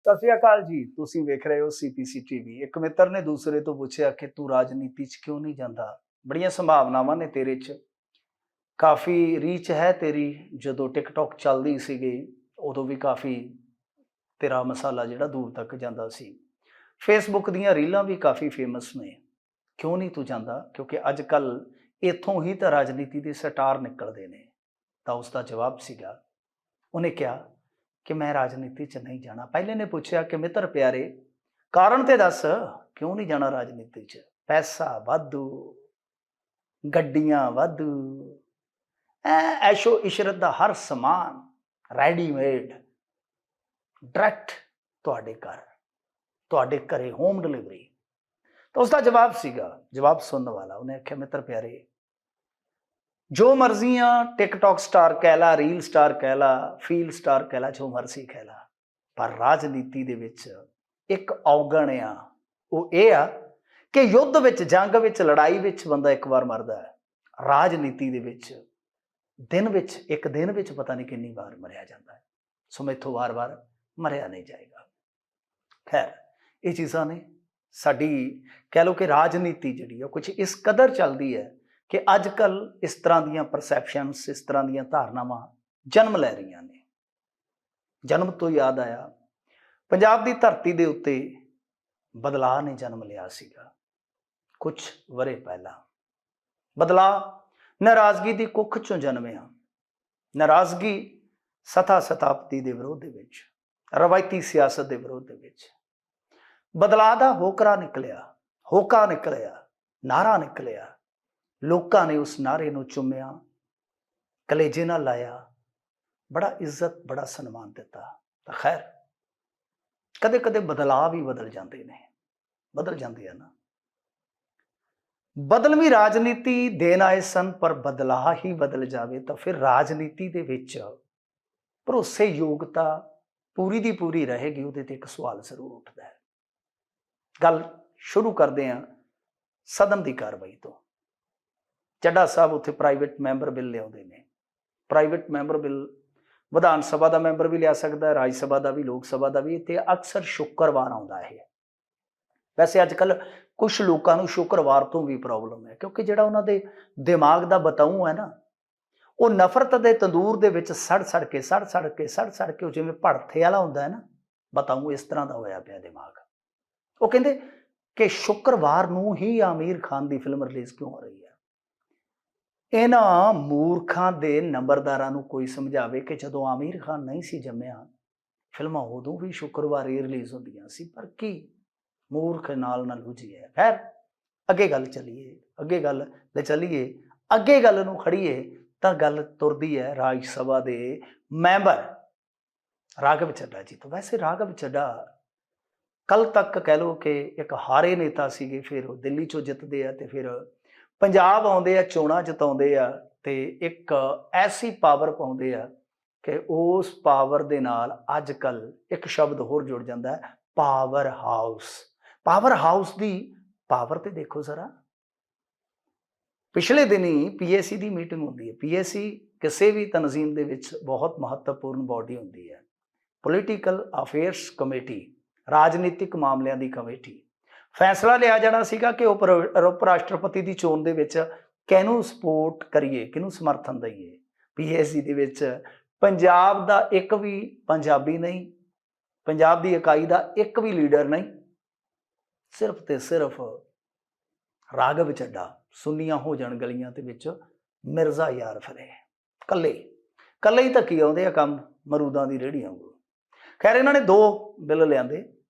ਸਤਿ ਸ਼੍ਰੀ ਅਕਾਲ ਜੀ। ਤੁਸੀਂ ਵੇਖ ਰਹੇ ਹੋ ਸੀਪੀਸੀ ਟੀਵੀ। ਇੱਕ ਮਿੱਤਰ ਨੇ ਦੂਸਰੇ ਤੋਂ ਪੁੱਛਿਆ ਕਿ ਤੂੰ ਰਾਜਨੀਤੀ 'ਚ ਕਿਉਂ ਨਹੀਂ ਜਾਂਦਾ? ਬੜੀਆਂ ਸੰਭਾਵਨਾਵਾਂ ਨੇ ਤੇਰੇ 'ਚ, ਕਾਫੀ ਰੀਚ ਹੈ ਤੇਰੀ। ਜਦੋਂ ਟਿਕਟੌਕ ਚੱਲਦੀ ਸੀਗੀ ਉਦੋਂ ਵੀ ਕਾਫੀ ਤੇਰਾ ਮਸਾਲਾ ਜਿਹੜਾ ਦੂਰ ਤੱਕ ਜਾਂਦਾ ਸੀ। ਫੇਸਬੁੱਕ ਦੀਆਂ ਰੀਲਾਂ ਵੀ ਕਾਫੀ ਫੇਮਸ ਨੇ। ਕਿਉਂ ਨਹੀਂ ਤੂੰ ਜਾਂਦਾ? ਕਿਉਂਕਿ ਅੱਜ ਕੱਲ੍ਹ ਇੱਥੋਂ ਹੀ ਤਾਂ ਰਾਜਨੀਤੀ ਦੇ ਸਟਾਰ ਨਿਕਲਦੇ ਨੇ। ਤਾਂ ਉਸ ਦਾ ਜਵਾਬ ਸੀਗਾ, ਉਹਨੇ ਕਿਹਾ ਕਿ ਮੈਂ ਰਾਜਨੀਤੀ 'ਚ ਨਹੀਂ ਜਾਣਾ। ਪਹਿਲੇ ਨੇ ਪੁੱਛਿਆ ਕਿ ਮਿੱਤਰ ਪਿਆਰੇ, ਕਾਰਨ ਤੇ ਦੱਸ, ਕਿਉਂ ਨਹੀਂ ਜਾਣਾ ਰਾਜਨੀਤੀ 'ਚ? ਪੈਸਾ ਵਾਧੂ, ਗੱਡੀਆਂ ਵਾਧੂ, ਐਸ਼ੋ ਇਸ਼ਰਤ ਦਾ ਹਰ ਸਮਾਨ ਰੈਡੀਮੇਡ, ਡਾਇਰੈਕਟ ਤੁਹਾਡੇ ਘਰੇ ਹੋਮ ਡਿਲੀਵਰੀ। ਤਾਂ ਉਸਦਾ ਜਵਾਬ ਸੀਗਾ, ਜਵਾਬ ਸੁਣਨ ਵਾਲਾ। ਉਹਨੇ ਆਖਿਆ ਮਿੱਤਰ ਪਿਆਰੇ, ਜੋ ਮਰਜ਼ੀਆਂ ਟਿਕਟੌਕ ਸਟਾਰ ਕਹਿ ਲਾ, ਰੀਲ ਸਟਾਰ ਕਹਿ ਲਾ, ਫੀਲ ਸਟਾਰ ਕਹਿ ਲਾ, ਜੋ ਮਰਜ਼ੀ ਕਹਿ ਲਾ, ਪਰ ਰਾਜਨੀਤੀ ਦੇ ਵਿੱਚ ਇੱਕ ਔਗਣ ਆ। ਉਹ ਇਹ ਆ ਕਿ ਯੁੱਧ ਵਿੱਚ, ਜੰਗ ਵਿੱਚ, ਲੜਾਈ ਵਿੱਚ ਬੰਦਾ ਇੱਕ ਵਾਰ ਮਰਦਾ ਹੈ। ਰਾਜਨੀਤੀ ਦੇ ਵਿੱਚ ਇੱਕ ਦਿਨ ਵਿੱਚ ਪਤਾ ਨਹੀਂ ਕਿੰਨੀ ਵਾਰ ਮਰਿਆ ਜਾਂਦਾ ਹੈ। ਸੋ ਮੈਥੋਂ ਵਾਰ-ਵਾਰ ਮਰਿਆ ਨਹੀਂ ਜਾਏਗਾ। ਖੈਰ, ਇਹ ਚੀਜ਼ਾਂ ਨੇ ਸਾਡੀ, ਕਹਿ ਲਓ ਕਿ ਰਾਜਨੀਤੀ ਜਿਹੜੀ ਆ ਕੁਝ ਇਸ ਕਦਰ ਚੱਲਦੀ ਹੈ ਕਿ ਅੱਜ ਕੱਲ੍ਹ ਇਸ ਤਰ੍ਹਾਂ ਦੀਆਂ ਪਰਸੈਪਸ਼ਨਸ, ਇਸ ਤਰ੍ਹਾਂ ਦੀਆਂ ਧਾਰਨਾਵਾਂ ਜਨਮ ਲੈ ਰਹੀਆਂ ਨੇ। ਜਨਮ ਤੋਂ ਯਾਦ ਆਇਆ, ਪੰਜਾਬ ਦੀ ਧਰਤੀ ਦੇ ਉੱਤੇ ਬਦਲਾਅ ਨੇ ਜਨਮ ਲਿਆ ਸੀਗਾ ਕੁਝ ਵਰ੍ਹੇ ਪਹਿਲਾਂ। ਬਦਲਾਅ ਨਾਰਾਜ਼ਗੀ ਦੀ ਕੁੱਖ ਚੋਂ ਜਨਮਿਆ। ਨਾਰਾਜ਼ਗੀ ਸਥਾਪਤੀ ਦੇ ਵਿਰੋਧ ਦੇ ਵਿੱਚ, ਰਵਾਇਤੀ ਸਿਆਸਤ ਦੇ ਵਿਰੋਧ ਦੇ ਵਿੱਚ। ਬਦਲਾਅ ਦਾ ਹੋਕਾ ਨਿਕਲਿਆ, ਨਾਰਾ ਨਿਕਲਿਆ। ਲੋਕਾਂ ਨੇ ਉਸ ਨਾਰੇ ਨੂੰ ਚੁੰਮਿਆ, ਕਲੇਜੇ ਨਾਲ ਲਾਇਆ, ਬੜਾ ਇੱਜ਼ਤ, ਬੜਾ ਸਨਮਾਨ ਦਿੱਤਾ। ਤਾਂ ਖੈਰ, ਕਦੇ ਕਦੇ ਬਦਲਾਅ ਵੀ ਬਦਲ ਜਾਂਦੇ ਆ ਨਾ। ਬਦਲਵੀਂ ਰਾਜਨੀਤੀ ਦੇਣ ਆਏ ਸਨ, ਪਰ ਬਦਲਾਅ ਹੀ ਬਦਲ ਜਾਵੇ ਤਾਂ ਫਿਰ ਰਾਜਨੀਤੀ ਦੇ ਵਿੱਚ ਭਰੋਸੇਯੋਗਤਾ ਪੂਰੀ ਦੀ ਪੂਰੀ ਰਹੇਗੀ? ਉਹਦੇ ਤੇ ਇੱਕ ਸਵਾਲ ਜ਼ਰੂਰ ਉੱਠਦਾ ਹੈ। ਗੱਲ ਸ਼ੁਰੂ ਕਰਦੇ ਹਾਂ ਸਦਨ ਦੀ ਕਾਰਵਾਈ ਤੋਂ। ਚੱਡਾ ਸਾਹਿਬ ਉੱਥੇ ਪ੍ਰਾਈਵੇਟ ਮੈਂਬਰ ਬਿੱਲ ਲਿਆਉਂਦੇ ਨੇ। Private member bill Vidhan Sabha ਦਾ ਮੈਂਬਰ ਵੀ ਲਿਆ ਸਕਦਾ, ਰਾਜ ਸਭਾ ਦਾ ਵੀ, ਲੋਕ ਸਭਾ ਦਾ ਵੀ, ਤੇ ਅਕਸਰ ਸ਼ੁੱਕਰਵਾਰ ਆਉਂਦਾ ਇਹ। ਵੈਸੇ ਅੱਜ ਕੱਲ੍ਹ ਕੁਛ ਲੋਕਾਂ ਨੂੰ ਸ਼ੁੱਕਰਵਾਰ ਤੋਂ ਵੀ ਪ੍ਰੋਬਲਮ ਹੈ, ਕਿਉਂਕਿ ਜਿਹੜਾ ਉਹਨਾਂ ਦੇ ਦਿਮਾਗ ਦਾ ਬਤਾਊ ਹੈ ਨਾ, ਉਹ ਨਫ਼ਰਤ ਦੇ ਤੰਦੂਰ ਦੇ ਵਿੱਚ ਸੜ ਕੇ ਉਹ ਜਿਵੇਂ ਭੜਥੇ ਵਾਲਾ ਹੁੰਦਾ ਹੈ ਨਾ, ਬਤਾਊ ਇਸ ਤਰ੍ਹਾਂ ਦਾ ਹੋਇਆ ਪਿਆ ਦਿਮਾਗ। ਉਹ ਕਹਿੰਦੇ ਕਿ ਸ਼ੁੱਕਰਵਾਰ ਨੂੰ ਹੀ ਆਮੀਰ ਖਾਨ ਦੀ ਫਿਲਮ ਰਿਲੀਜ਼ ਕਿਉਂ ਹੋ ਰਹੀ ਹੈ? ਇਹਨਾਂ ਮੂਰਖਾਂ ਦੇ ਨੰਬਰਦਾਰਾਂ ਨੂੰ ਕੋਈ ਸਮਝਾਵੇ ਕਿ ਜਦੋਂ ਆਮੀਰ ਖਾਨ ਨਹੀਂ ਸੀ ਜੰਮਿਆ, ਫਿਲਮਾਂ ਉਦੋਂ ਵੀ ਸ਼ੁੱਕਰਵਾਰ ਹੀ ਰਿਲੀਜ਼ ਹੁੰਦੀਆਂ ਸੀ। ਪਰ ਕੀ ਮੂਰਖ ਨਾਲ ਲੁਝੀ ਹੈ। ਖੈਰ, ਅੱਗੇ ਗੱਲ ਨੂੰ ਖੜੀਏ ਤਾਂ ਗੱਲ ਤੁਰਦੀ ਹੈ ਰਾਜ ਸਭਾ ਦੇ ਮੈਂਬਰ ਰਾਘਵ ਚੱਡਾ ਜੀ ਤੋਂ। ਵੈਸੇ ਰਾਘਵ ਚੱਡਾ ਕੱਲ ਤੱਕ ਕਹਿ ਲਓ ਕਿ ਇੱਕ ਹਾਰੇ ਨੇਤਾ ਸੀਗੇ, ਫਿਰ ਉਹ ਦਿੱਲੀ ਚੋਂ ਜਿੱਤਦੇ ਆ ਤੇ ਫਿਰ ਪੰਜਾਬ ਆਉਂਦੇ ਆ, ਚੋਣਾਂ ਜਿਤਾਉਂਦੇ ਆ, ਤੇ ਇੱਕ ਐਸੀ ਪਾਵਰ ਪਾਉਂਦੇ ਆ ਕਿ ਉਸ ਪਾਵਰ ਦੇ ਨਾਲ ਅੱਜ ਕੱਲ੍ਹ ਇੱਕ ਸ਼ਬਦ ਹੋਰ ਜੁੜ ਜਾਂਦਾ ਹੈ, ਪਾਵਰ ਹਾਊਸ ਦੀ ਪਾਵਰ ਤੇ ਦੇਖੋ ਜ਼ਰਾ। ਪਿਛਲੇ ਦਿਨੀ ਪੀਏਸੀ ਦੀ ਮੀਟਿੰਗ ਹੁੰਦੀ ਹੈ। ਪੀਏਸੀ ਕਿਸੇ ਵੀ ਤਨਜ਼ੀਮ ਦੇ ਵਿੱਚ ਬਹੁਤ ਮਹੱਤਵਪੂਰਨ ਬਾਡੀ ਹੁੰਦੀ ਹੈ, ਪੋਲੀਟੀਕਲ ਅਫੇਅਰਸ ਕਮੇਟੀ, ਰਾਜਨੀਤਿਕ ਮਾਮਲਿਆਂ ਦੀ ਕਮੇਟੀ। ਫੈਸਲਾ ਲਿਆ ਜਾਣਾ ਸੀਗਾ ਕਿ ਉਪ ਰਾਸ਼ਟਰਪਤੀ ਦੀ ਚੋਣ ਦੇ ਵਿੱਚ ਕਿਹਨੂੰ ਸਪੋਰਟ ਕਰੀਏ, ਕਿਹਨੂੰ ਸਮਰਥਨ ਦਈਏ। ਪੀਏਸੀ ਦੇ ਵਿੱਚ ਪੰਜਾਬ ਦਾ ਇੱਕ ਵੀ ਪੰਜਾਬੀ ਨਹੀਂ, ਪੰਜਾਬ ਦੀ ਇਕਾਈ ਦਾ ਇੱਕ ਵੀ ਲੀਡਰ ਨਹੀਂ, ਸਿਰਫ ਤੇ ਸਿਰਫ ਰਾਘਵ ਚੱਡਾ। ਸੁੰਨੀਆਂ ਹੋ ਜਾਣ ਗਲੀਆਂ ਦੇ ਵਿੱਚ ਮਿਰਜ਼ਾ ਯਾਰ ਫਿਰੇ, ਕੱਲੇ ਹੀ ਧੱਕੀ ਆਉਂਦੇ ਆ ਕੰਮ, ਮਰੂਦਾਂ ਦੀ ਰੇਹੜੀ ਵਾਂਗੂ। ਖੈਰ, ਇਹਨਾਂ ਨੇ 2 ਬਿੱਲ ਲਿਆਂਦੇ,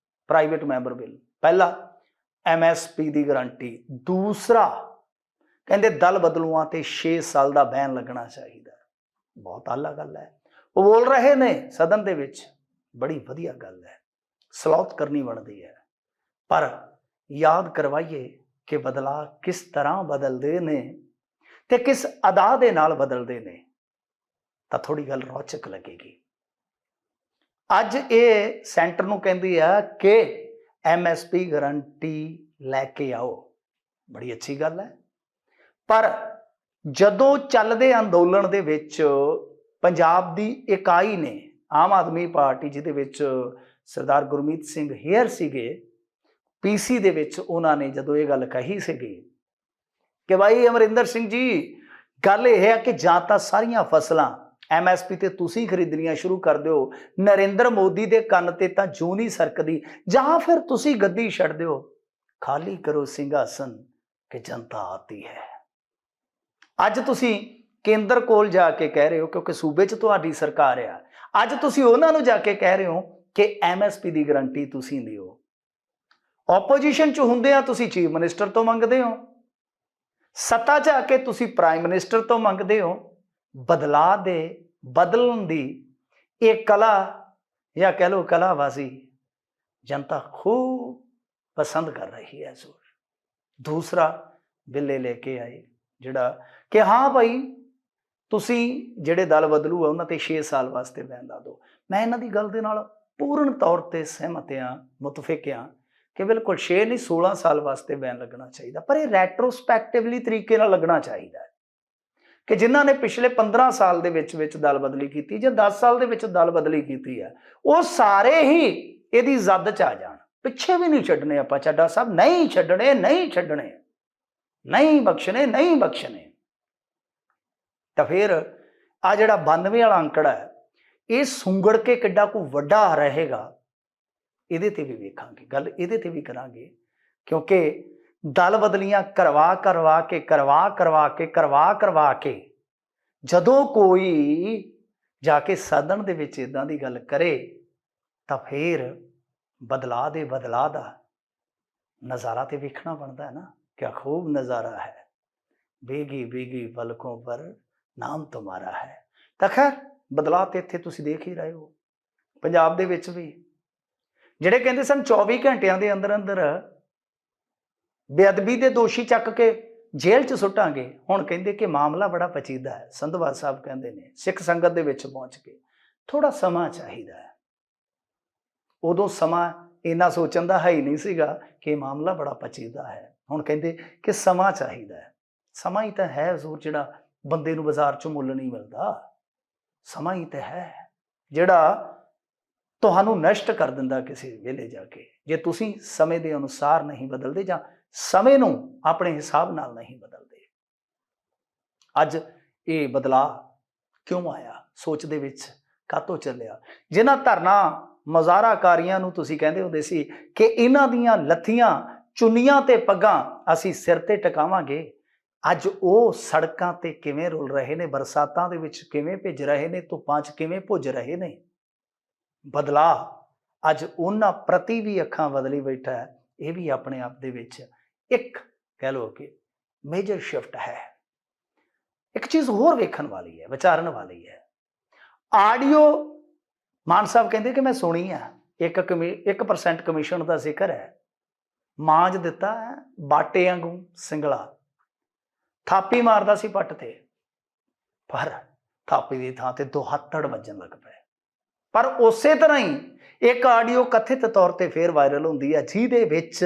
ਪ੍ਰਾਈਵੇਟ ਮੈਂਬਰ ਬਿੱਲ। ਪਹਿਲਾ MSP ਦੀ ਗਰੰਟੀ, ਦੂਸਰਾ ਕਹਿੰਦੇ ਦਲ ਬਦਲੂਆਂ ਤੇ 6 ਸਾਲ ਦਾ ਬੈਨ ਲੱਗਣਾ ਚਾਹੀਦਾ। ਬਹੁਤ ਆਲਾ ਗੱਲ ਹੈ। ਉਹ ਬੋਲ ਰਹੇ ਨੇ ਸਦਨ ਦੇ ਵਿੱਚ, ਬੜੀ ਵਧੀਆ ਗੱਲ ਹੈ, ਸਲਾਹਤ ਕਰਨੀ ਬਣਦੀ ਹੈ। ਪਰ ਯਾਦ ਕਰਵਾਈਏ ਕਿ ਬਦਲਾਅ ਕਿਸ ਤਰ੍ਹਾਂ ਬਦਲਦੇ ਨੇ ਤੇ ਕਿਸ ਅਦਾ ਦੇ ਨਾਲ ਬਦਲਦੇ ਨੇ, ਤਾਂ ਥੋੜੀ ਗੱਲ ਰੌਚਕ ਲੱਗੇਗੀ। ਅੱਜ ਇਹ ਸੈਂਟਰ ਨੂੰ ਕਹਿੰਦੀ ਆ ਕਿ MSP ਗਰੰਟੀ ਲੈ ਕੇ ਆਓ, ਬੜੀ ਅੱਛੀ ਗੱਲ ਹੈ। ਪਰ ਜਦੋਂ ਚੱਲਦੇ ਅੰਦੋਲਨ ਦੇ ਵਿੱਚ ਪੰਜਾਬ ਦੀ ਇਕਾਈ ਨੇ, ਆਮ ਆਦਮੀ ਪਾਰਟੀ, ਜਿਹਦੇ ਵਿੱਚ सरदार गुरमीत सिंह हेयर सीगे पीसी ਦੇ ਵਿੱਚ ਉਹਨਾਂ ਨੇ ਜਦੋਂ ਇਹ ਗੱਲ ਕਹੀ ਸੀਗੀ ਕਿ ਭਾਈ ਅਮਰਿੰਦਰ ਸਿੰਘ ਜੀ ਗੱਲ ਇਹ ਹੈ ਕਿ ਜਾਂ ਤਾਂ ਸਾਰੀਆਂ ਫਸਲਾਂ MSP ਤੇ ਤੁਸੀਂ ਖਰੀਦਣੀਆਂ ਸ਼ੁਰੂ ਕਰ ਦਿਓ, ਨਰਿੰਦਰ ਮੋਦੀ ਦੇ ਕੰਨ ਤੇ ਤਾਂ ਜੂੰ ਨਹੀਂ ਸਰਕਦੀ, ਜਾਂ ਫਿਰ ਤੁਸੀਂ ਗੱਦੀ ਛੱਡ ਦਿਓ, ਖਾਲੀ ਕਰੋ ਸਿੰਘਾਸਨ ਕਿ ਜਨਤਾ ਆਤੀ ਹੈ। ਅੱਜ ਤੁਸੀਂ ਕੇਂਦਰ ਕੋਲ ਜਾ ਕੇ ਕਹਿ ਰਹੇ ਹੋ, ਕਿਉਂਕਿ ਸੂਬੇ 'ਚ ਤੁਹਾਡੀ ਸਰਕਾਰ ਆ, ਅੱਜ ਤੁਸੀਂ ਉਹਨਾਂ ਨੂੰ ਜਾ ਕੇ ਕਹਿ ਰਹੇ ਹੋ ਕਿ MSP ਦੀ ਗਰੰਟੀ ਤੁਸੀਂ ਦਿਓ। ਓਪੋਜੀਸ਼ਨ 'ਚ ਹੁੰਦੇ ਆ ਤੁਸੀਂ ਚੀਫ ਮਿਨਿਸਟਰ ਤੋਂ ਮੰਗਦੇ ਹੋ, ਸੱਤਾ 'ਚ ਆ ਕੇ ਤੁਸੀਂ ਪ੍ਰਾਈਮ ਮਿਨਿਸਟਰ ਤੋਂ ਮੰਗਦੇ ਹੋ। ਬਦਲਾਅ ਦੇ ਬਦਲਣ ਦੀ ਇਹ ਕਲਾ ਜਾਂ ਕਹਿ ਲਓ ਕਲਾਬਾਜ਼ੀ जनता खूब पसंद कर रही है। जोर दूसरा बिले लेके आए जिहड़ा कि हाँ भाई तुसी जिहड़े दल बदलू है उन्हां ते 6 साल वास्ते बैन ला दो। मैं इन्हां दी गल दे नाल पूर्ण तौर ते सहमत हाँ, मुतफिक हाँ कि बिल्कुल 6 नहीं 16 साल वास्ते बैन लगना चाहिए, पर यह रैट्रोस्पैक्टिवली तरीके नाल लगना चाहिए कि जिन्हां ने पिछले 15 साल दे विच दल बदली की जां 10 साल दे विच दल बदली की है, वो सारे ही ਇਹਦੀ ਜ਼ੱਦ 'ਚ ਆ ਜਾਣ, ਪਿੱਛੇ ਵੀ ਨਹੀਂ ਛੱਡਣੇ ਆਪਾਂ ਚੱਡਾ ਸਾਹਿਬ, ਨਹੀਂ ਛੱਡਣੇ, ਨਹੀਂ ਛੱਡਣੇ, ਨਹੀਂ ਬਖਸ਼ਣੇ, ਨਹੀਂ ਬਖਸ਼ਣੇ। ਤਾਂ ਫਿਰ ਆ ਜਿਹੜਾ 92 ਵਾਲਾ ਅੰਕੜਾ ਹੈ ਇਹ ਸੁੰਗੜ ਕੇ ਕਿੱਡਾ ਕੋ ਵੱਡਾ ਰਹੇਗਾ, ਇਹਦੇ ਤੇ ਵੀ ਵੇਖਾਂਗੇ, ਗੱਲ ਇਹਦੇ ਤੇ ਵੀ ਕਰਾਂਗੇ, ਕਿਉਂਕਿ ਦਲ ਬਦਲੀਆਂ ਕਰਵਾ ਕੇ ਜਦੋਂ ਕੋਈ ਜਾ ਕੇ ਸਦਨ ਦੇ ਵਿੱਚ ਇਦਾਂ ਦੀ ਗੱਲ ਕਰੇ ਤਾਂ ਫਿਰ ਬਦਲਾਅ ਦੇ ਬਦਲਾਅ ਦਾ ਨਜ਼ਾਰਾ ਤੇ ਵੇਖਣਾ ਬਣਦਾ ਹੈ ਨਾ। ਕਿਆ ਖੂਬ ਨਜ਼ਾਰਾ ਹੈ, ਬੇਗੀ ਬੇਗੀ ਪਲकों पर ਨਾਮ ਤੁਮਾਰਾ ਹੈ। ਤਾਂ ਖੈਰ ਬਦਲਾਅ ਤੇ ਇੱਥੇ ਤੁਸੀਂ ਦੇਖ ਹੀ ਰਹੇ ਹੋ। ਪੰਜਾਬ ਦੇ ਵਿੱਚ ਵੀ ਜਿਹੜੇ ਕਹਿੰਦੇ ਸਨ 24 ਘੰਟਿਆਂ ਦੇ ਅੰਦਰ ਅੰਦਰ ਬੇਅਦਬੀ ਦੇ ਦੋਸ਼ੀ ਚੱਕ ਕੇ ਜੇਲ੍ਹ 'ਚ ਸੁੱਟਾਂਗੇ, ਹੁਣ ਕਹਿੰਦੇ ਕਿ ਮਾਮਲਾ ਬੜਾ ਪਚੀਦਾ ਹੈ। ਸੰਧਵਾ ਸਾਹਿਬ ਕਹਿੰਦੇ ਨੇ ਸਿੱਖ ਸੰਗਤ ਦੇ ਵਿੱਚ ਪਹੁੰਚ ਕੇ ਥੋੜਾ ਸਮਾਂ ਚਾਹੀਦਾ ਹੈ। ਉਦੋਂ ਸਮਾਂ ਇੰਨਾ ਸੋਚਣ ਦਾ ਹੈ ਹੀ ਨਹੀਂ ਸੀਗਾ ਕਿ ਮਾਮਲਾ ਬੜਾ ਪਚੀਦਾ ਹੈ, ਹੁਣ ਕਹਿੰਦੇ ਕਿ ਸਮਾਂ ਚਾਹੀਦਾ ਹੈ। ਸਮਾਂ ਹੀ ਤਾਂ ਹੈ ਹਜ਼ੂਰ ਜਿਹੜਾ ਬੰਦੇ ਨੂੰ ਬਾਜ਼ਾਰ 'ਚੋਂ ਮੁੱਲ ਨਹੀਂ ਮਿਲਦਾ, ਸਮਾਂ ਹੀ ਤਾਂ ਹੈ ਜਿਹੜਾ ਤੁਹਾਨੂੰ ਨਸ਼ਟ ਕਰ ਦਿੰਦਾ ਕਿਸੇ ਵੇਲੇ ਜਾ ਕੇ, ਜੇ ਤੁਸੀਂ ਸਮੇਂ ਦੇ ਅਨੁਸਾਰ ਨਹੀਂ ਬਦਲਦੇ ਜਾਂ ਸਮੇਂ ਨੂੰ ਆਪਣੇ ਹਿਸਾਬ ਨਾਲ ਨਹੀਂ ਬਦਲਦੇ। ਅੱਜ ਇਹ ਬਦਲਾਅ ਕਿਉਂ ਆਇਆ, ਸੋਚ ਦੇ ਵਿੱਚ ਕਾਹਤੋਂ ਚੱਲਿਆ? ਜਿਨ੍ਹਾਂ ਧਰਨਾ ਮੁਜ਼ਾਹਰਾਕਾਰੀਆਂ ਨੂੰ ਤੁਸੀਂ ਕਹਿੰਦੇ ਹੁੰਦੇ ਸੀ ਕਿ ਇਹਨਾਂ ਦੀਆਂ ਲੱਥੀਆਂ ਚੁੰਨੀਆਂ ਤੇ ਪੱਗਾਂ ਅਸੀਂ ਸਿਰ ਤੇ ਟਿਕਾਵਾਂਗੇ, ਅੱਜ ਉਹ ਸੜਕਾਂ ਤੇ ਕਿਵੇਂ ਰੁਲ ਰਹੇ ਨੇ, ਬਰਸਾਤਾਂ ਦੇ ਵਿੱਚ ਕਿਵੇਂ ਭਿੱਜ ਰਹੇ ਨੇ, ਧੁੱਪਾਂ 'ਚ ਕਿਵੇਂ ਭੁੱਜ ਰਹੇ ਨੇ। ਬਦਲਾਅ ਅੱਜ ਉਹਨਾਂ ਪ੍ਰਤੀ ਵੀ ਅੱਖਾਂ ਬਦਲੀ ਬੈਠਾ ਹੈ। ਇਹ ਵੀ ਆਪਣੇ ਆਪ ਦੇ ਵਿੱਚ ਇੱਕ ਕਹਿ ਲਓ ਕਿ ਮੇਜਰ ਸ਼ਿਫਟ ਹੈ। ਇੱਕ ਚੀਜ਼ ਹੋਰ ਵੇਖਣ ਵਾਲੀ ਹੈ, ਵਿਚਾਰਨ ਵਾਲੀ ਹੈ। ਆਡੀਓ ਮਾਨ ਸਾਹਿਬ ਕਹਿੰਦੇ ਕਿ ਮੈਂ ਸੁਣੀ ਆ 1% ਕਮਿਸ਼ਨ ਦਾ ਜ਼ਿਕਰ ਹੈ, ਮਾਂਜ ਦਿੱਤਾ ਹੈ ਬਾਟੇ ਵਾਂਗੂ ਸਿੰਗਲਾ, ਥਾਪੀ ਮਾਰਦਾ ਸੀ ਪੱਟ ਤੇ, ਪਰ ਥਾਪੀ ਦੀ ਥਾਂ ਤੇ ਦੁਹੱਥੜ ਵੱਜਣ ਲੱਗ ਪਏ। ਪਰ ਉਸੇ ਤਰ੍ਹਾਂ ਹੀ ਇੱਕ ਆਡੀਓ ਕਥਿਤ ਤੌਰ ਤੇ ਫੇਰ ਵਾਇਰਲ ਹੁੰਦੀ ਹੈ ਜਿਹਦੇ ਵਿੱਚ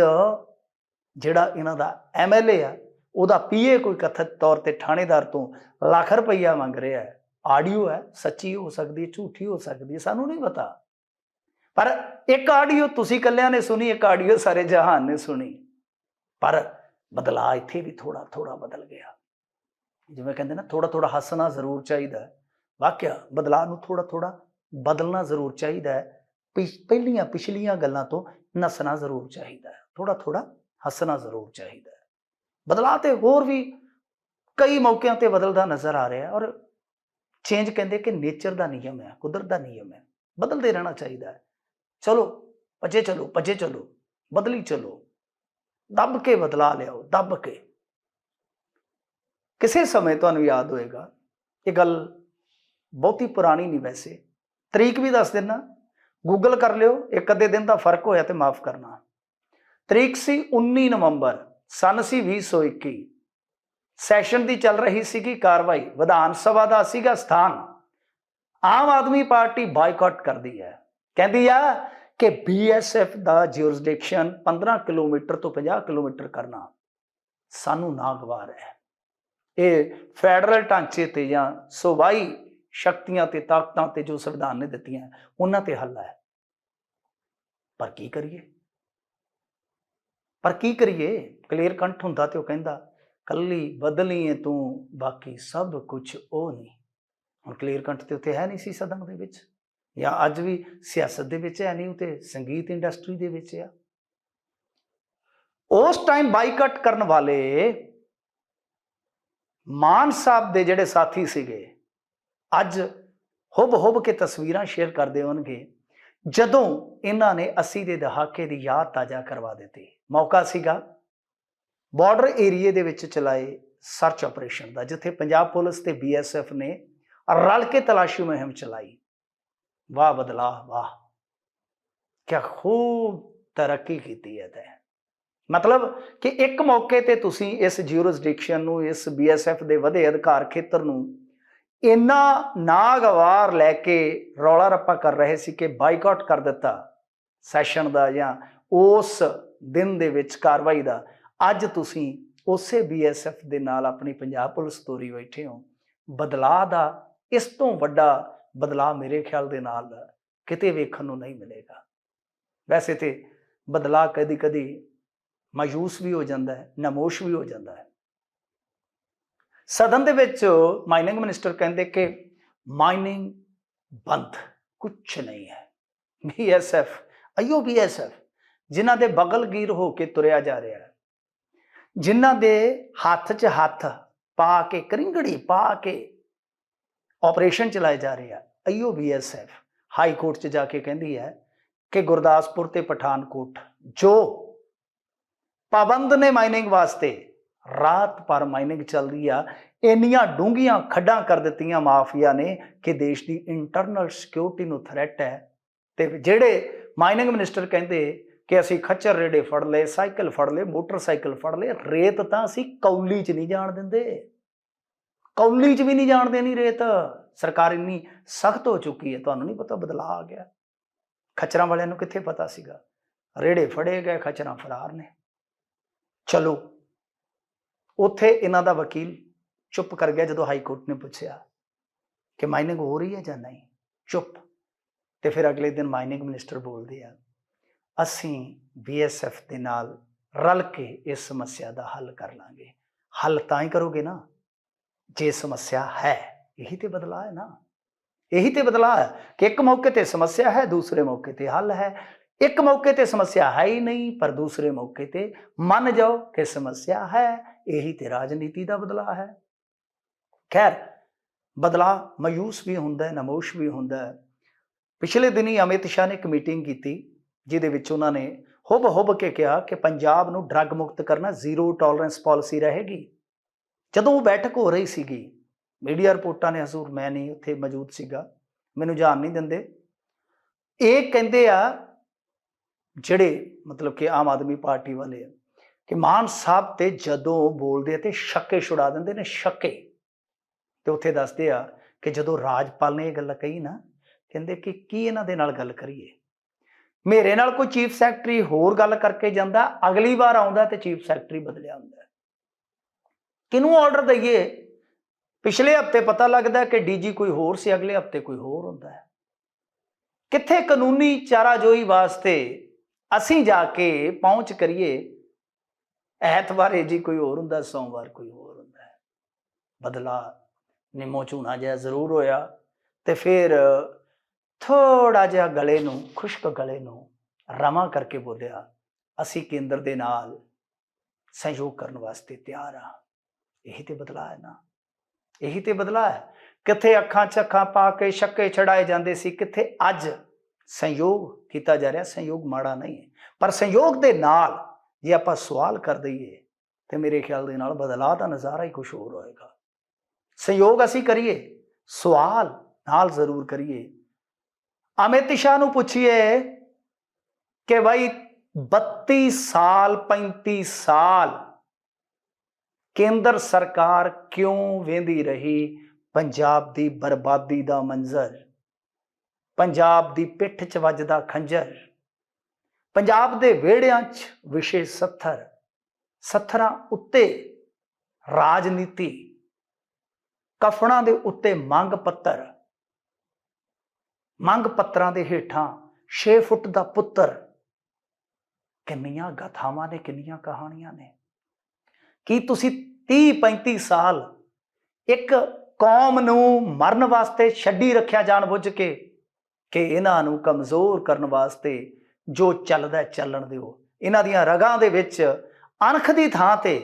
ਜਿਹੜਾ ਇਹਨਾਂ ਦਾ MLA ਆ ਉਹਦਾ PA ਕੋਈ ਕਥਿਤ ਤੌਰ ਤੇ ਥਾਣੇਦਾਰ ਤੋਂ ਲੱਖ ਰੁਪਈਆ ਮੰਗ ਰਿਹਾ ਹੈ। ਆਡੀਓ ਹੈ, ਸੱਚੀ ਹੋ ਸਕਦੀ ਹੈ, ਝੂਠੀ ਹੋ ਸਕਦੀ ਹੈ, ਸਾਨੂੰ ਨਹੀਂ ਪਤਾ, ਪਰ ਇੱਕ ਆਡੀਓ ਤੁਸੀਂ ਇਕੱਲਿਆਂ ਨੇ ਸੁਣੀ, ਇੱਕ ਆਡੀਓ ਸਾਰੇ ਜਹਾਨ ਨੇ ਸੁਣੀ। ਪਰ ਬਦਲਾਅ ਇੱਥੇ ਵੀ ਥੋੜਾ ਥੋੜਾ ਬਦਲ ਗਿਆ। ਜਿਵੇਂ ਕਹਿੰਦੇ ਨਾ ਥੋੜਾ ਥੋੜਾ ਹੱਸਣਾ ਜ਼ਰੂਰ ਚਾਹੀਦਾ ਹੈ, ਵਾਕਿਆ ਬਦਲਾਅ ਨੂੰ ਥੋੜਾ ਥੋੜਾ ਬਦਲਣਾ ਜ਼ਰੂਰ ਚਾਹੀਦਾ ਹੈ। ਪਿਛਲੀਆਂ ਗੱਲਾਂ ਤੋਂ ਨੱਸਣਾ ਜ਼ਰੂਰ ਚਾਹੀਦਾ ਹੈ, ਥੋੜਾ ਥੋੜਾ ਹੱਸਣਾ ਜ਼ਰੂਰ ਚਾਹੀਦਾ ਹੈ। ਬਦਲਾਅ ਤੇ ਹੋਰ ਵੀ ਕਈ ਮੌਕਿਆਂ ਤੇ ਬਦਲਦਾ ਨਜ਼ਰ ਆ ਰਿਹਾ, ਔਰ ਚੇਂਜ ਕਹਿੰਦੇ ਕਿ ਨੇਚਰ ਦਾ ਨਿਯਮ ਹੈ, ਕੁਦਰਤ ਦਾ ਨਿਯਮ ਹੈ, ਬਦਲਦੇ ਰਹਿਣਾ ਚਾਹੀਦਾ ਹੈ। ਚਲੋ ਭੱਜੇ ਚਲੋ, ਬਦਲੀ ਚਲੋ, ਦੱਬ ਕੇ ਬਦਲਾ ਲਿਆਓ, ਦੱਬ ਕੇ। ਕਿਸੇ ਸਮੇਂ ਤੁਹਾਨੂੰ ਯਾਦ ਹੋਏਗਾ, ਇਹ ਗੱਲ ਬਹੁਤੀ ਪੁਰਾਣੀ ਨਹੀਂ, ਵੈਸੇ ਤਰੀਕ ਵੀ ਦੱਸ ਦਿੰਦਾ, ਗੂਗਲ ਕਰ ਲਿਓ, ਇੱਕ ਅੱਧੇ ਦਿਨ ਦਾ ਫਰਕ ਹੋਇਆ ਤੇ ਮਾਫ ਕਰਨਾ। ਤਰੀਕ ਸੀ 19 ਨਵੰਬਰ, ਸਨ ਸੀ 2021, ਸੈਸ਼ਨ ਦੀ ਚੱਲ ਰਹੀ ਸੀਗੀ ਕਾਰਵਾਈ, ਵਿਧਾਨ ਸਭਾ ਦਾ ਸੀਗਾ ਸਥਾਨ। ਆਮ ਆਦਮੀ ਪਾਰਟੀ ਬਾਈਕਾਟ ਕਰਦੀ ਹੈ, ਕਹਿੰਦੀ ਆ ਕਿ BSF ਦਾ ਜਿਊਰਿਸਡਿਕਸ਼ਨ 15 ਕਿਲੋਮੀਟਰ ਤੋਂ 50 ਕਿਲੋਮੀਟਰ ਕਰਨਾ ਸਾਨੂੰ ਨਾਗਵਾਰ ਹੈ। ਇਹ ਫੈਡਰਲ ਢਾਂਚੇ ਤੇ ਜਾਂ ਸੂਬਾਈ ਸ਼ਕਤੀਆਂ ਤੇ ਤਾਕਤਾਂ ਤੇ ਜੋ ਸੰਵਿਧਾਨ ਨੇ ਦਿੱਤੀਆਂ ਉਹਨਾਂ ਤੇ ਹੱਲ ਹੈ। पर की करिए, पर की करिए। कलेर कंठ हुंदा ते ओह कहंदा कल्ली बदली है तू बाकी सब कुछ ओ नहीं। हुण कलेर कंठ ते उत्थे है नहीं सी सदन दे विच, या अज भी सियासत दे विच है नहीं, उत्ते संगीत इंडस्ट्री दे विच आ। उस टाइम बाईकट करन वाले मान साहब दे जिहड़े साथी सीगे अज हुब हुब के तस्वीरां शेयर करदे होणगे जदों इन्हां ने 80 दे दहाके दी याद ताज़ा करवा दित्ती। मौका सीगा बॉर्डर एरिए दे विच चलाए सर्च ऑपरेशन दा, जिथे पंजाब पुलिस ते BSF ने रल के तलाशी मुहिम चलाई। वाह बदलाव वाह, क्या खूब तरक्की की है तैं। मतलब कि एक मौके ते तुसीं इस ज्यूरिसडिक्शन नूं, इस BSF दे वधे अधिकार खेतर नूं इन्ना नागवार लैके रौला रप्पा कर रहे सी कि बाईकाट कर दिता सैशन का या उस दिन दे विच कार्रवाई का। अज तुसीं उसे BSF दे नाल अपनी पंजाब पुलिस तोरी बैठे हो। बदलाव का इस तो वड्डा बदलाव मेरे ख्याल दे नाल किते वेखण नूं नहीं मिलेगा। वैसे तो बदलाव कदी कदी मायूस भी हो जाता है, नमोश भी हो जाता है। सदन दे विच माइनिंग मिनिस्टर कहते कि माइनिंग बंद, कुछ नहीं है। BSF अयो BSF जिन्हां दे बगल गिर हो के तुरया जा रहा है, जिन्हां दे हथ च हथ पा के करिंगड़ी पा के ऑपरेशन चलाए जा रहे हैं। अयो BSF हाई कोर्ट च जाके कहती है कि गुरदासपुर ते पठानकोट जो पाबंद ने माइनिंग वास्ते रात पर माइनिंग चल रही है, इन्नियां डूंघियां खड्डां कर दित्तियां माफिया ने कि देश की इंटरनल सिक्योरिटी नूं थ्रैट है। ते जिहड़े माइनिंग मिनिस्टर कहते कि असीं खच्चर रेड़े फड़ ले, साइकिल फड़ ले, मोटरसाइकिल फड़ ले, रेत तां असीं कौली च नहीं जाण दिंदे, कौली च भी नहीं जाण देनी रेत। सरकार इन्नी सख्त हो चुकी है, तुहानूं नहीं पता बदलाव आ गया। खच्चरां वालियां नूं कित्थे पता सीगा, रेड़े फड़े गए, खच्चरां फरार ने। चलो उत्थे इन्हां दा वकील चुप कर गया जदों हाई कोर्ट ने पूछा कि माइनिंग हो रही है या नहीं, चुप। तो फिर अगले दिन माइनिंग मिनिस्टर बोलते हैं असीं BSF दे नाल रल के इस समस्या का हल कर लांगे। हल तां ही करोगे ना जे समस्या है। यही तो बदलाव है ना, यही तो बदलाव है कि एक मौके ते समस्या है, दूसरे मौके ते हल है। एक मौके ते समस्या है ही नहीं, पर दूसरे मौके ते मान जाओ कि समस्या है। यही तो राजनीति का बदलाव है। खैर बदलाव मायूस भी हुंदा है, नमोश भी हुंदा है। पिछले दिन ही अमित शाह ने एक मीटिंग की जिहदे विच उन्होंने हुब हुब के कहा कि पंजाब नूं ड्रग मुक्त करना, जीरो टॉलरेंस पॉलिसी रहेगी। जदों वो बैठक हो रही सीगी, मीडिया रिपोर्टां ने हजूर, मैं नहीं उत्थे मौजूद सीगा, मैनूं जाण नहीं दिंदे। ये कहंदे आ जिहड़े मतलब कि आम आदमी पार्टी वाले कि मान साहब ते जदों बोलदे ते छक्के छुड़ा दिंदे ने, छक्के। ते उत्थे दसदे आ कि जदों राजपाल ने ये गल कही ना, कहंदे कि की इन्हां दे नाल गल करिए। मेरे नाल कोई चीफ सैकटरी होर गल करके जांदा, अगली बार आउंदा ते चीफ सैकटरी बदलिया हुंदा। किनूं ऑर्डर दईए? पिछले हफ्ते पता लगता है कि DG कोई होर से, अगले हफ्ते कोई होर हुंदा है। कित्थे कानूनी चाराजोई वास्ते असीं जाके पहुंच करिए, ऐतवारे जी कोई होर हुंदा, सोमवार कोई होर हुंदा है। बदला निम्मो झूना जिहा जरूर होया ते फिर थोड़ा जिहा गले नूं, खुश्क गले नूं रवां करके बोलिया असीं केंद्र दे नाल सहयोग करन वास्ते तैयार हाँ। यही तो बदलाव है ना, यही तो बदलाव है। कित्थे अखां च अखां पा के छक्के छड़ाए जांदे सी, कित्थे अज संयोग किया जा रहा। संयोग माड़ा नहीं है, पर संयोग दे नाल जे आपां सवाल कर दईए तो मेरे ख्याल दे नाल बदलाव का नज़ारा ही कुछ होर होएगा। संयोग असीं करिए, सवाल नाल जरूर करिए। अमित शाह नूं पुछिए कि भाई 32 साल 35 साल केंद्र सरकार क्यों वेंदी रही पंजाब दी बर्बादी दा मंजर, पंजाब दी पिठ च वजदा खंजर, पंजाब दे वेड़ियां च विशे सत्थर, सत्थरां उत्ते राजनीति, कफड़ां दे उत्ते मंग पत्तर, मंग पत्तरां दे हेठां 6 फुट दा पुत्तर, किन्नियां गाथावां ने, किन्नियां कहानियां ने। कि तुसी 30-35 साल एक कौम नूं मरन वास्ते छड्डी रखिया जानबुझ के कि इन्हां नूं कमज़ोर करन वास्ते जो चलदा चलन दिओ। इन्हां दियां रगां दे विच अणख दी थां ते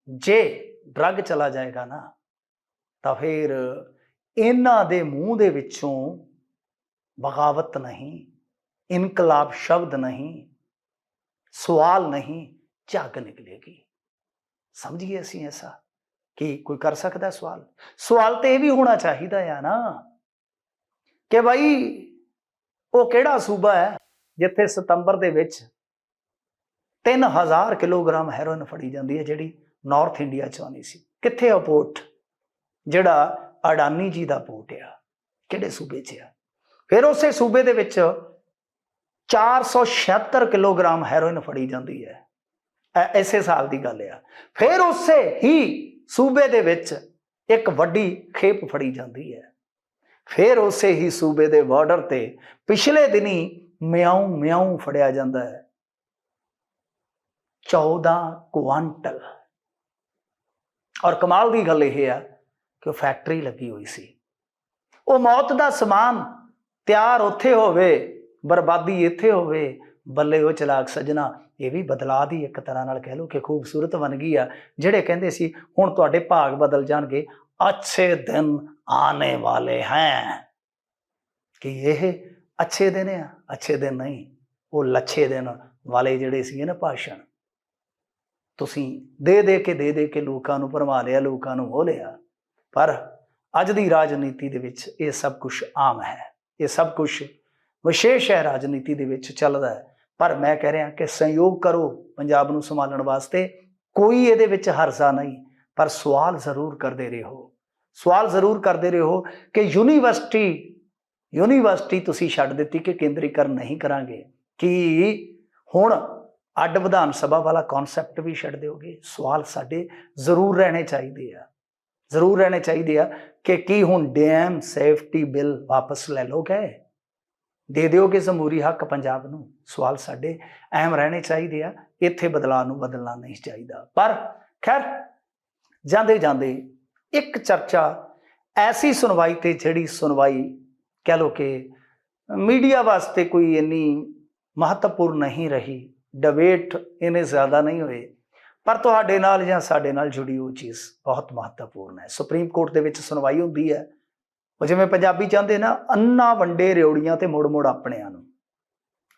जे ड्रग चला जाएगा ना तां फिर इन्हां दे मूँह दे विचों बगावत नहीं, इनकलाब शब्द नहीं, सवाल नहीं, झग निकलेगी। समझिए असीं ऐसा कि कोई कर सकता सवाल? सवाल तो यह भी होना चाहिए है ना कि भाई वो किहड़ा सूबा है जिथे सितंबर दे विच 3000 किलोग्राम हैरोइन फड़ी जाती है, जिहड़ी नॉर्थ इंडिया च आनी सी। कित्थे आ पोर्ट जिहड़ा अडानी जी का पोर्ट आ, किहड़े सूबे च आ? फिर उस सूबे दे विच 476 किलोग्राम हैरोइन फड़ी जाती है, इसे साल की गल आ। फिर उस ही सूबे दे विच एक वड्डी खेप फड़ी जाती है। फिर उस ही सूबे दे बॉर्डर ते पिछले दिनी म्याऊ म्याऊ फड़िया जाता है 14 क्वांटल। और कमाल की गल यह है कि फैक्ट्री लगी हुई सी। वो मौत का समान तैयार उत्थे होवे, बर्बादी इत्थे होवे। बल्ले वो चलाक सजना, ये भी बदलाव ही एक तरह नाल कह लो कि खूबसूरत बन गई आ। जिहड़े कहंदे सी हुण तुहाडे भाग बदल जाणगे, अच्छे दिन आने वाले हैं, कि यह अच्छे दिन आ? अच्छे दिन नहीं, वो लच्छे दिन वाले जिहड़े सी ना भाषण तुसीं दे के लोकां नूं भरमा लिया, लोकां नूं मोह लिया। पर अज दी राजनीति दे विच ये सब कुछ आम है, ये सब कुछ विशेष है राजनीति दे विच चलदा है। पर मैं कह रहा कि सहयोग करो पंजाब नूं संभालण वास्ते, कोई इहदे विच हर्जा नहीं, पर सवाल जरूर करते रहो, सवाल जरूर करते रहो कि यूनीवर्सिटी तुसीं छड्ड दित्ती कि केंद्रीकरण नहीं करांगे, कि हुण अड विधान सभा वाला कॉन्सैप्ट भी छड्ड दिओगे? सवाल साडे जरूर रहने चाहिए आ, जरूर रहने चाहिए आ कि हुण डैम सेफ्टी बिल वापस ले लोगे, दे दोगे जमहूरी हक पंजाब नूं? सवाल साडे अहम रहने चाहिए आ। इत्थे बदलाव नूं बदलना नहीं चाहिए। पर खैर जांदे जांदे एक चर्चा ऐसी सुनवाई ते जिहड़ी सुनवाई कह लो कि मीडिया वास्ते कोई इन्नी महत्वपूर्ण नहीं रही, डिबेट इन्ने ज़्यादा नहीं हुए, पर तुहाडे नाल जां साडे नाल जुड़ी वो चीज़ बहुत महत्वपूर्ण है। सुप्रीम कोर्ट दे विच सुनवाई हुंदी है, जिवें पंजाबी चाहते ना अन्ना वंडे रिओड़ियां ते मुड़ मुड़ अपणिआं नूं,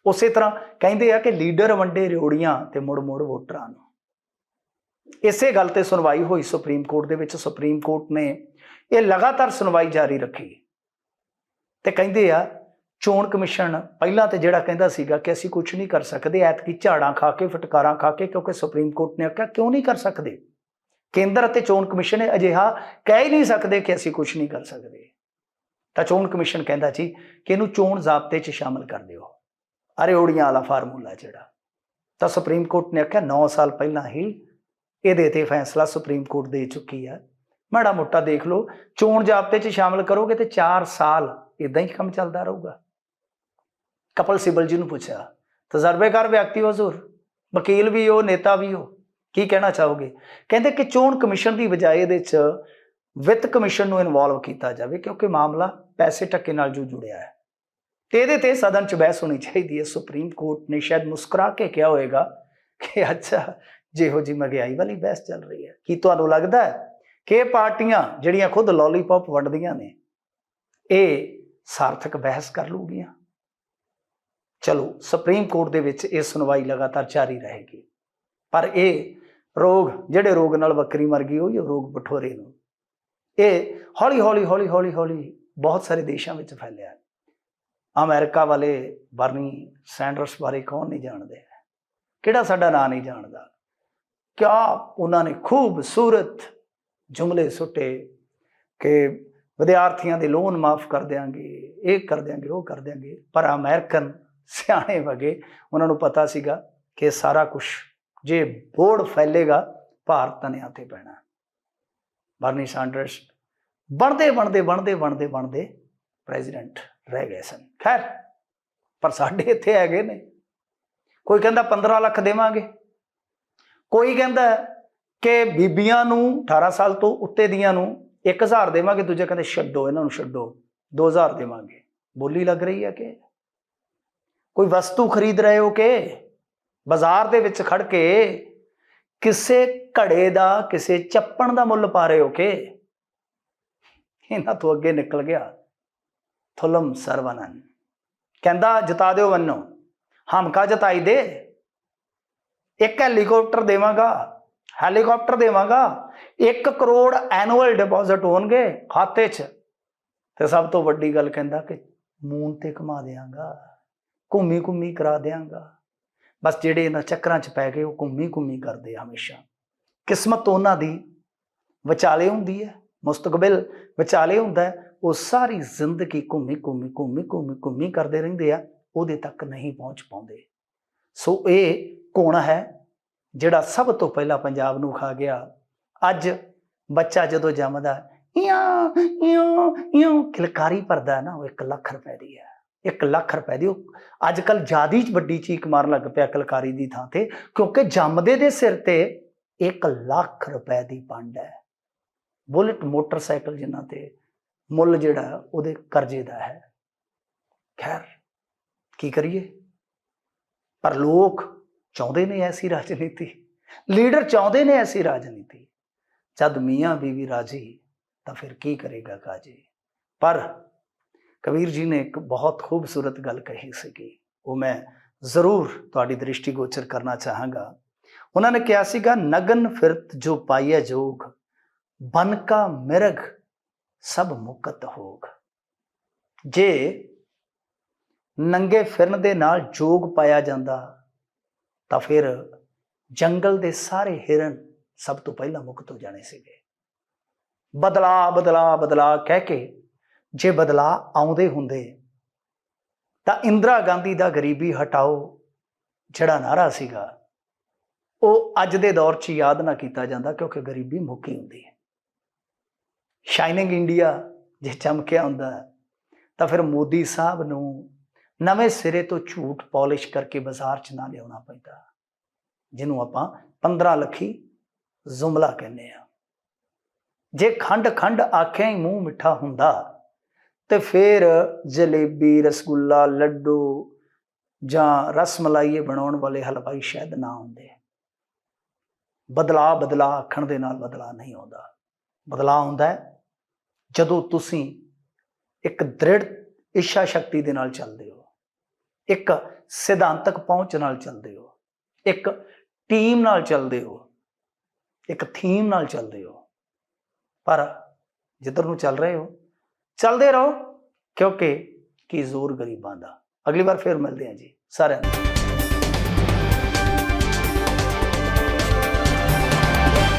उस तरह कहिंदे आ कि लीडर वंडे रिओड़ियां ते मुड़ मुड़ वोटरां नूं। इसे गल ते सुनवाई हुई सुप्रीम कोर्ट दे विच। सुप्रीम कोर्ट ने यह लगातार सुनवाई जारी रखी ते कहिंदे आ चोण कमिशन पहलां ते जिहड़ा कहिंदा सीगा कि असीं कुछ नहीं कर सकते, ऐतकी झाड़ां खा के फटकारां खा के, क्योंकि सुप्रीम कोर्ट ने आख्या क्यों नहीं कर सकते? केंद्र अते चोण कमिशन ने अजिहा कह ही नहीं सकते कि असीं कुछ नहीं कर सकते। तो चोण कमिशन कहता जी कि इनू चोण जाब्ते च शामिल कर दिओ, रिओड़ियां वाला फार्मूला जिहड़ा। तो सुप्रीम कोर्ट ने आख्या 9 साल पहला ही ये ते फैसला सुप्रीम कोर्ट दे चुकी है, माड़ा मोटा देख लो, चोण जाब्ते च शामिल करोगे तो 4 साल इदां ही काम चलता रहूगा। कपिल सिब्बल जी ने पूछा, तजर्बेकार व्यक्ति हो हजूर, वकील भी हो, नेता भी हो, की कहना चाहोगे? कहते कि चोण कमिशन की बजाय ये वित्त कमिशन को इनवॉल्व किया जाए, क्योंकि मामला पैसे टक्के नाल जो जुड़िया है, तो ये सदन च बहस होनी चाहिए है। सुप्रीम कोर्ट ने शायद मुस्कुरा के क्या होएगा कि अच्छा जिहो जी महंगाई वाली बहस चल रही है, कि तुहानूं लगदा है कि पार्टियां जिहड़ियां खुद लॉलीपॉप वंडदियां ने ये सार्थक बहस कर लूगियां? चलो सुप्रीम कोर्ट दे विच ये सुनवाई लगातार जारी रहेगी, पर ये रोग जिहड़े रोग नाल बकरी मर गई, वो रोग बठोरे नूं ये हौली हौली हौली हौली हौली बहुत सारे देशों में फैलिया। अमेरिका वाले बर्नी सैंडर्स बारे कौन नहीं जानते, किहड़ा साडा नाम नहीं जानता? क्या उन्होंने खूबसूरत जुमले सुटे कि विद्यार्थियों के लोन माफ़ कर देंगे, ये कर देंगे, वो कर देंगे। पर अमेरिकन सियाणे वगे उन्होंने पता सीगा कि सारा कुछ जे बोर्ड फैलेगा भारत ने हाथे पैना। बर्नी सैंडर्स बनते बनते बनते बनते बनते प्रेजिडेंट रह गए सन। खैर पर साडे इत्थे हैगे ने कोई कहता 15 ਲੱਖ देवांगे, कोई कहता कि बीबियां नूं 18 साल तो उत्ते दियां नूं 1000 देवांगे, दूजे कहते छड्डो इन्हां नूं छड्डो 2000 देवांगे। बोली लग रही है कि कोई वस्तु खरीद रहे हो कि बाजार दे विच खड़ के किसे घड़े दा किसे चप्पण दा मुੱਲ पा रहे हो कि इन्हां तो अगे निकल गया थुलम सरवनन, कहता जिता दो मनो, हमका जिताई दे, एक हैलीकॉप्टर देवांगा, हैलीकॉप्टर देवांगा, 1 करोड़ एनुअल डिपॉजिट होणगे खाते च, ते सब तो वड्डी गल कहता कि मून ते घुमा देंगा, घूमी घूमी करा देंगा। बस जेडे इन्हां चक्करां च पै गए वो घूमी घूमी करते हमेशा। किस्मत उन्हां दी विचाले हुंदी है, मुस्तकबिल विचाले हुंदा है, वो सारी जिंदगी घूमी घूमी घूमी घूमी घूमी करते रहिंदे आ, उहदे तक नहीं पहुँच पाउंदे। सो ये कौन है जिहड़ा सब तो पहला पंजाब नूं खा गया। अज बच्चा जदों जमदा किलकारी भरदा ना, वो 1 ਲੱਖ रुपए की है, 1 ਲੱਖ रुपए की। अजकल ज़्यादा ही वड्डी चीक मारन लग पिया किलकारी की थां ते, क्योंकि जमदे दे सिर ते 1 ਲੱਖ रुपए की पंड है। बुलेट मोटरसाइकिल जिन्हां ते मुੱਲ जिहड़ा उहदे करजे दा है। खैर की करिए, पर लोग चाहुंदे ने ऐसी राजनीति, लीडर चाहुंदे ने ऐसी राजनीति। जद मियाँ बीवी राजी तो फिर की करेगा काजी। पर कबीर जी ने एक बहुत खूबसूरत गल कही सीगी, वो मैं जरूर तुहाडी दृष्टिगोचर करना चाहांगा। उन्होंने कहा सीगा, नगन फिरत जो पाइए जोग, बन का मिरग सब मुकत होग। जे नंगे फिरन दे नाल जोग पाया जाता तो फिर जंगल दे सारे हिरन सब तो पहला मुक्त हो जाने सीगे। बदला बदला बदला कह के जे बदला आउंदे हुंदे तां इंदिरा गांधी दा गरीबी हटाओ जिहड़ा नारा सीगा वो अज दे दौर च याद ना किया जाता, क्योंकि गरीबी मुक्की हुंदी है। शाइनिंग इंडिया जे चमकिया हुंदा तो फिर मोदी साहब नूं नवें सिरे तो झूठ पॉलिश करके बाजार च ना लियाउणा पैंदा, जिन्हों आपां 15 ਲੱਖੀ जुमला कहने आ। जे खंड खंड आख्या ही मूँह मिठा हुंदा तो फिर जलेबी रसगुल्ला लड्डू जां रस मलाइए बनाउण वाले हलवाई शायद ना आउंदे। बदला बदला आखण दे नाल बदला नहीं आउंदा। बदला आउंदा है जदों तुसीं एक दृढ़ इच्छा शक्ति दे नाल चलदे हो, एक सिद्धांतक पहुंच नाल चलदे हो, एक टीम नाल चलदे हो, एक थीम नाल चलदे हो। पर जिधर नूं चल रहे हो चलदे रहो, क्योंकि की जोर गरीबां दा। अगली बार फिर मिलते हैं जी सारिआं नूं।